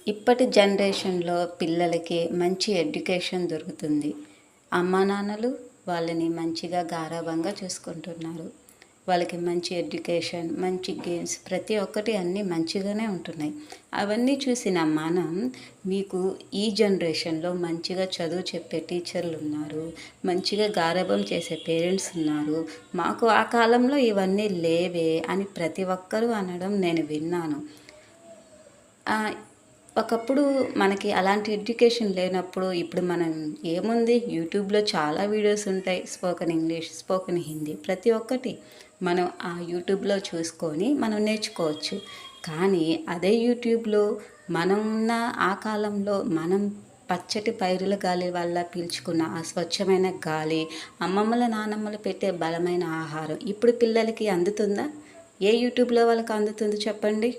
ఇప్పటి జనరేషన్‌లో పిల్లలకి మంచి ఎడ్యుకేషన్ దొరుకుతుంది. అమ్మానాన్నలు వాళ్ళని మంచిగా గారాబంగా చూసుకుంటున్నారు. వాళ్ళకి మంచి ఎడ్యుకేషన్, మంచి గేమ్స్ ప్రతి ఒక్కటి అన్నీ మంచిగానే ఉంటున్నాయి. అవన్నీ చూసిన మనం మీకు ఈ జనరేషన్‌లో మంచిగా చదువు చెప్పే టీచర్లున్నారు. మంచిగా గారాబం చేసే పేరెంట్స్ ఉన్నారు. మాకు ఆ కాలంలో ఇవన్నీ లేవే అని ప్రతి ఒక్కరూ అనడం నేను విన్నాను. ఆహ్, ఒకప్పుడు మనకి అలాంటి ఎడ్యుకేషన్ లేనప్పుడు ఇప్పుడు మనం ఏముంది యూట్యూబ్‌లో చాలా వీడియోస్ ఉంటాయి. స్పోకెన్ ఇంగ్లీష్, స్పోకెన్ హిందీ ప్రతి ఒక్కటి మనం ఆ యూట్యూబ్‌లో చూసుకొని మనం నేర్చుకోవచ్చు. కానీ అదే యూట్యూబ్‌లో మనం ఉన్న ఆ కాలంలో మనం పచ్చటి పైరుల గాలి వల్ల పీల్చుకున్న ఆ స్వచ్ఛమైన గాలి, అమ్మమ్మల, నానమ్మలు పెట్టే బలమైన ఆహారం ఇప్పుడు పిల్లలకి అందుతుందా? ఏ యూట్యూబ్‌లో వాళ్ళకి అందుతుంది చెప్పండి?